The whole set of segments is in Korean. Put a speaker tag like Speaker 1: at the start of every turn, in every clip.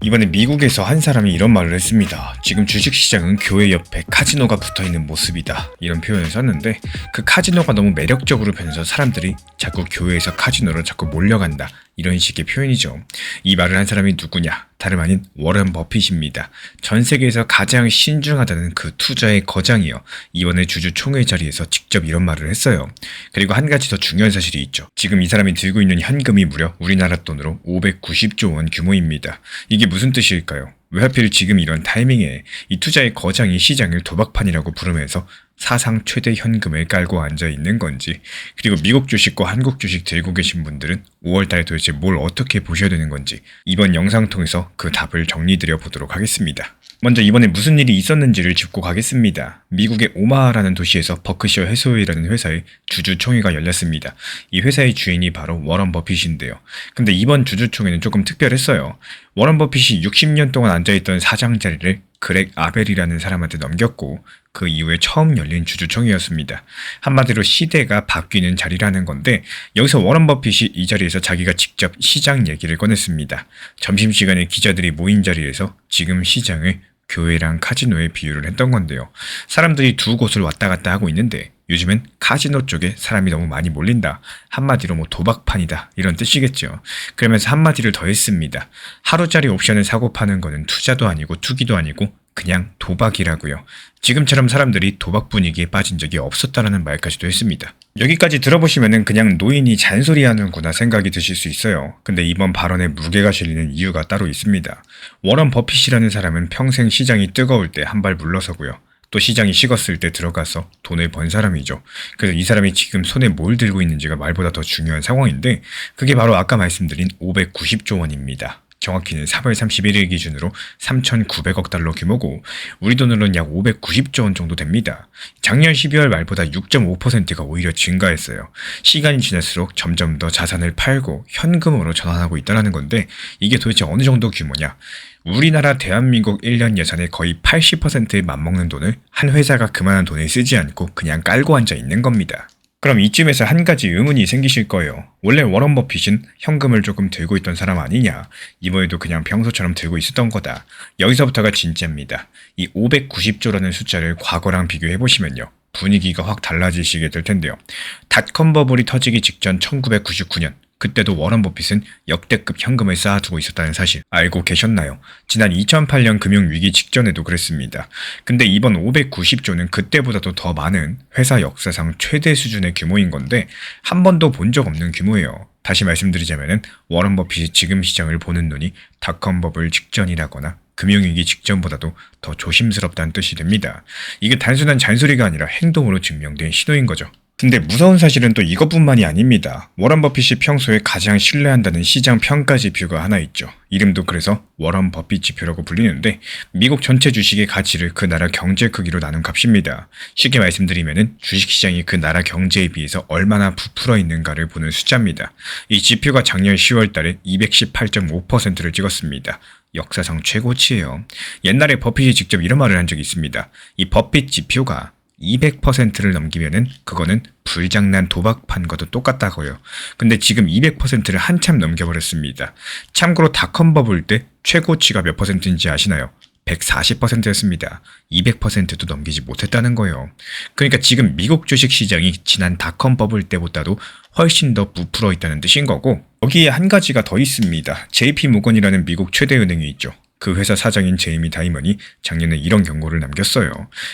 Speaker 1: 이번에 미국에서 한 사람이 이런 말을 했습니다. 지금 주식시장은 교회 옆에 카지노가 붙어있는 모습이다. 이런 표현을 썼는데 그 카지노가 너무 매력적으로 변해서 사람들이 자꾸 교회에서 카지노로 자꾸 몰려간다. 이런 식의 표현이죠. 이 말을 한 사람이 누구냐? 다름 아닌 워런 버핏입니다. 전 세계에서 가장 신중하다는 그 투자의 거장이요. 이번에 주주총회 자리에서 직접 이런 말을 했어요. 그리고 한 가지 더 중요한 사실이 있죠. 지금 이 사람이 들고 있는 현금이 무려 우리나라 돈으로 590조 원 규모입니다. 이게 무슨 뜻일까요? 왜 하필 지금 이런 타이밍에 이 투자의 거장이 시장을 도박판이라고 부르면서 사상 최대 현금을 깔고 앉아 있는 건지, 그리고 미국 주식과 한국 주식 들고 계신 분들은 5월달에 도대체 뭘 어떻게 보셔야 되는 건지 이번 영상 통해서 그 답을 정리드려 보도록 하겠습니다. 먼저 이번에 무슨 일이 있었는지를 짚고 가겠습니다. 미국의 오마하라는 도시에서 버크셔 해소웨이라는 회사의 주주총회가 열렸습니다. 이 회사의 주인이 바로 워런 버핏인데요. 근데 이번 주주총회는 조금 특별했어요. 워런 버핏이 60년 동안 앉아있던 사장 자리를 그렉 아벨이라는 사람한테 넘겼고, 그 이후에 처음 열린 주주총회였습니다. 한마디로 시대가 바뀌는 자리라는 건데, 여기서 워런 버핏이 이 자리에서 자기가 직접 시장 얘기를 꺼냈습니다. 점심시간에 기자들이 모인 자리에서 지금 시장을 교회랑 카지노에 비유를 했던 건데요. 사람들이 두 곳을 왔다 갔다 하고 있는데 요즘엔 카지노 쪽에 사람이 너무 많이 몰린다. 한마디로 뭐 도박판이다. 이런 뜻이겠죠. 그러면서 한마디를 더 했습니다. 하루짜리 옵션을 사고 파는 거는 투자도 아니고 투기도 아니고 그냥 도박이라고요. 지금처럼 사람들이 도박 분위기에 빠진 적이 없었다라는 말까지도 했습니다. 여기까지 들어보시면은 그냥 노인이 잔소리하는구나 생각이 드실 수 있어요. 근데 이번 발언에 무게가 실리는 이유가 따로 있습니다. 워런 버핏이라는 사람은 평생 시장이 뜨거울 때 한 발 물러서고요. 또 시장이 식었을 때 들어가서 돈을 번 사람이죠. 그래서 이 사람이 지금 손에 뭘 들고 있는지가 말보다 더 중요한 상황인데, 그게 바로 아까 말씀드린 590조 원입니다. 정확히는 3월 31일 기준으로 3,900억 달러 규모고 우리 돈으로는 약 590조 원 정도 됩니다. 작년 12월 말보다 6.5%가 오히려 증가했어요. 시간이 지날수록 점점 더 자산을 팔고 현금으로 전환하고 있다는 건데, 이게 도대체 어느 정도 규모냐? 우리나라 대한민국 1년 예산의 거의 80%에 맞먹는 돈을 한 회사가 그만한 돈을 쓰지 않고 그냥 깔고 앉아 있는 겁니다. 그럼 이쯤에서 한 가지 의문이 생기실 거예요. 원래 워런 버핏은 현금을 조금 들고 있던 사람 아니냐? 이번에도 그냥 평소처럼 들고 있었던 거다. 여기서부터가 진짜입니다. 이 590조라는 숫자를 과거랑 비교해보시면요. 분위기가 확 달라지시게 될 텐데요. 닷컴 버블이 터지기 직전 1999년, 그때도 워런 버핏은 역대급 현금을 쌓아두고 있었다는 사실 알고 계셨나요? 지난 2008년 금융위기 직전에도 그랬습니다. 근데 이번 590조는 그때보다도 더 많은 회사 역사상 최대 수준의 규모인 건데 한 번도 본 적 없는 규모예요. 다시 말씀드리자면 워런 버핏이 지금 시장을 보는 눈이 닷컴 버블 직전이라거나 금융위기 직전보다도 더 조심스럽다는 뜻이 됩니다. 이게 단순한 잔소리가 아니라 행동으로 증명된 신호인 거죠. 근데 무서운 사실은 또 이것뿐만이 아닙니다. 워런 버핏이 평소에 가장 신뢰한다는 시장 평가 지표가 하나 있죠. 이름도 그래서 워런 버핏 지표라고 불리는데 미국 전체 주식의 가치를 그 나라 경제 크기로 나눈 값입니다. 쉽게 말씀드리면은 주식시장이 그 나라 경제에 비해서 얼마나 부풀어 있는가를 보는 숫자입니다. 이 지표가 작년 10월 달에 218.5%를 찍었습니다. 역사상 최고치예요. 옛날에 버핏이 직접 이런 말을 한 적이 있습니다. 이 버핏 지표가 200%를 넘기면은 그거는 불장난 도박판과도 똑같다고요. 근데 지금 200%를 한참 넘겨버렸습니다. 참고로 닷컴 버블 때 최고치가 몇 퍼센트인지 아시나요? 140%였습니다. 200%도 넘기지 못했다는 거예요. 그러니까 지금 미국 주식 시장이 지난 닷컴 버블 때보다도 훨씬 더 부풀어 있다는 뜻인 거고, 여기에 한 가지가 더 있습니다. JP 모건이라는 미국 최대 은행이 있죠. 그 회사 사장인 제이미 다이먼이 작년에 이런 경고를 남겼어요.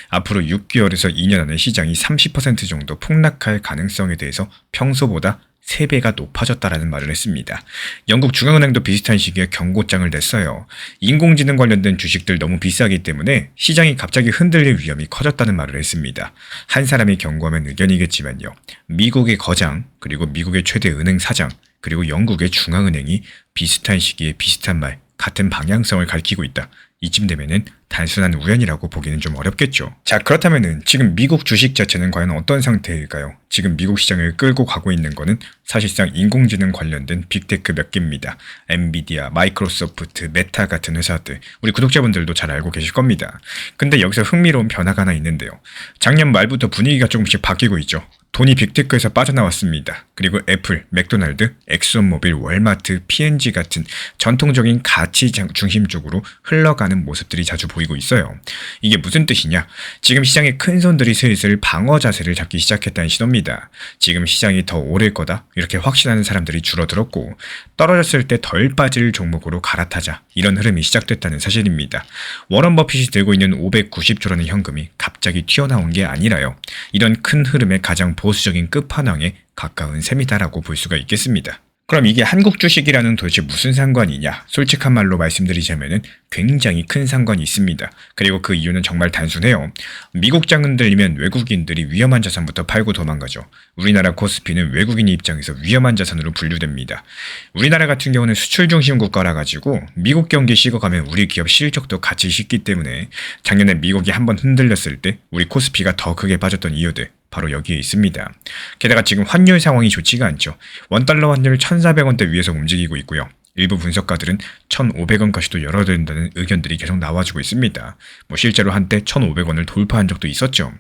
Speaker 1: 앞으로 6개월에서 2년 안에 시장이 30% 정도 폭락할 가능성에 대해서 평소보다 3배가 높아졌다라는 말을 했습니다. 영국 중앙은행도 비슷한 시기에 경고장을 냈어요. 인공지능 관련된 주식들 너무 비싸기 때문에 시장이 갑자기 흔들릴 위험이 커졌다는 말을 했습니다. 한 사람이 경고하면 의견이겠지만요. 미국의 거장, 그리고 미국의 최대 은행 사장, 그리고 영국의 중앙은행이 비슷한 시기에 비슷한 말, 같은 방향성을 가리키고 있다. 이쯤 되면은 단순한 우연이라고 보기는 좀 어렵겠죠. 자, 그렇다면은 지금 미국 주식 자체는 과연 어떤 상태일까요? 지금 미국 시장을 끌고 가고 있는 거는 사실상 인공지능 관련된 빅테크 몇 개입니다. 엔비디아, 마이크로소프트, 메타 같은 회사들, 우리 구독자분들도 잘 알고 계실 겁니다. 근데 여기서 흥미로운 변화가 하나 있는데요. 작년 말부터 분위기가 조금씩 바뀌고 있죠. 돈이 빅테크에서 빠져나왔습니다. 그리고 애플, 맥도날드, 엑슨모빌, 월마트, P&G 같은 전통적인 가치 중심 쪽으로 흘러가는 모습들이 자주 보이고 있어요. 이게 무슨 뜻이냐? 지금 시장의 큰 손들이 슬슬 방어 자세를 잡기 시작했다는 신호입니다. 지금 시장이 더 오를 거다 이렇게 확신하는 사람들이 줄어들었고 떨어졌을 때 덜 빠질 종목으로 갈아타자 이런 흐름이 시작됐다는 사실입니다. 워런 버핏이 들고 있는 590조라는 현금이 갑자기 튀어나온 게 아니라요. 이런 큰 흐름의 가장 보수적인 끝판왕에 가까운 셈이다라고 볼 수가 있겠습니다. 그럼 이게 한국 주식이라는 도대체 무슨 상관이냐? 솔직한 말로 말씀드리자면은 굉장히 큰 상관이 있습니다. 그리고 그 이유는 정말 단순해요. 미국 장 흔들리면 외국인들이 위험한 자산부터 팔고 도망가죠. 우리나라 코스피는 외국인 입장에서 위험한 자산으로 분류됩니다. 우리나라 같은 경우는 수출 중심 국가라 가지고 미국 경기 식어가면 우리 기업 실적도 같이 식기 때문에 작년에 미국이 한번 흔들렸을 때 우리 코스피가 더 크게 빠졌던 이유들 바로 여기에 있습니다. 게다가 지금 환율 상황이 좋지가 않죠. 원달러 환율 1,400원대 위에서 움직이고 있고요. 일부 분석가들은 1,500원까지도 열어야 된다는 의견들이 계속 나와주고 있습니다. 실제로 한때 1,500원을 돌파한 적도 있었죠.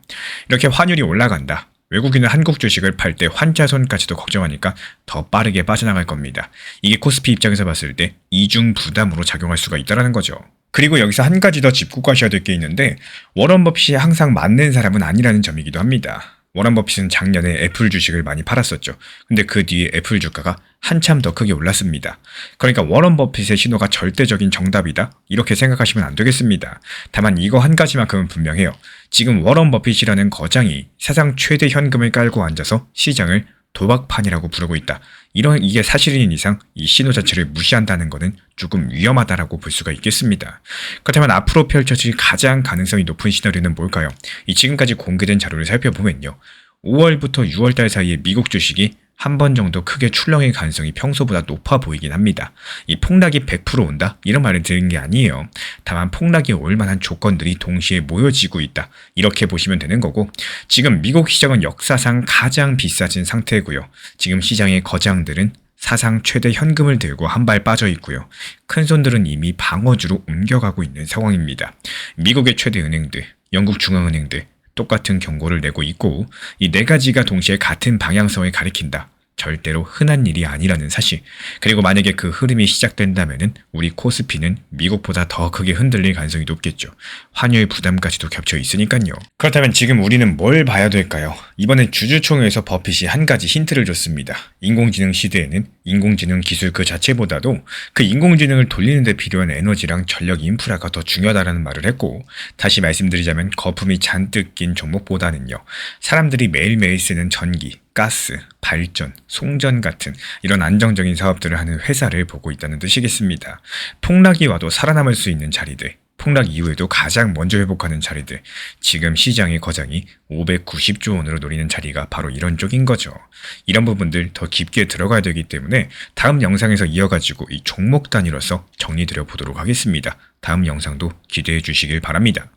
Speaker 1: 이렇게 환율이 올라간다. 외국인은 한국 주식을 팔 때 환자손까지도 걱정하니까 더 빠르게 빠져나갈 겁니다. 이게 코스피 입장에서 봤을 때 이중 부담으로 작용할 수가 있다는 거죠. 그리고 여기서 한 가지 더 짚고 가셔야 될 게 있는데 워런 버핏이 항상 맞는 사람은 아니라는 점이기도 합니다. 워런 버핏은 작년에 애플 주식을 많이 팔았었죠. 근데 그 뒤에 애플 주가가 한참 더 크게 올랐습니다. 그러니까 워런 버핏의 신호가 절대적인 정답이다? 이렇게 생각하시면 안 되겠습니다. 다만 이거 한 가지만큼은 분명해요. 지금 워런 버핏이라는 거장이 사상 최대 현금을 깔고 앉아서 시장을 도박판이라고 부르고 있다. 이게 사실인 이상 이 신호 자체를 무시한다는 것은 조금 위험하다라고 볼 수가 있겠습니다. 그렇다면 앞으로 펼쳐질 가장 가능성이 높은 시나리오는 뭘까요? 이 지금까지 공개된 자료를 살펴보면요. 5월부터 6월달 사이에 미국 주식이 한 번 정도 크게 출렁일 가능성이 평소보다 높아 보이긴 합니다. 이 폭락이 100% 온다? 이런 말을 드린 게 아니에요. 다만 폭락이 올 만한 조건들이 동시에 모여지고 있다. 이렇게 보시면 되는 거고 지금 미국 시장은 역사상 가장 비싸진 상태고요. 지금 시장의 거장들은 사상 최대 현금을 들고 한 발 빠져 있고요. 큰 손들은 이미 방어주로 옮겨가고 있는 상황입니다. 미국의 최대 은행들, 영국 중앙은행들 똑같은 경고를 내고 있고 이 네 가지가 동시에 같은 방향성을 가리킨다. 절대로 흔한 일이 아니라는 사실. 그리고 만약에 그 흐름이 시작된다면은 우리 코스피는 미국보다 더 크게 흔들릴 가능성이 높겠죠. 환율 부담까지도 겹쳐 있으니까요. 그렇다면 지금 우리는 뭘 봐야 될까요? 이번에 주주총회에서 버핏이 한 가지 힌트를 줬습니다. 인공지능 시대에는 인공지능 기술 그 자체보다도 그 인공지능을 돌리는 데 필요한 에너지랑 전력 인프라가 더 중요하다라는 말을 했고 다시 말씀드리자면 거품이 잔뜩 낀 종목보다는요. 사람들이 매일매일 쓰는 전기, 가스, 발전, 송전 같은 이런 안정적인 사업들을 하는 회사를 보고 있다는 뜻이겠습니다. 폭락이 와도 살아남을 수 있는 자리들, 폭락 이후에도 가장 먼저 회복하는 자리들, 지금 시장의 거장이 590조 원으로 노리는 자리가 바로 이런 쪽인 거죠. 이런 부분들 더 깊게 들어가야 되기 때문에 다음 영상에서 이어가지고 이 종목 단위로서 정리드려 보도록 하겠습니다. 다음 영상도 기대해 주시길 바랍니다.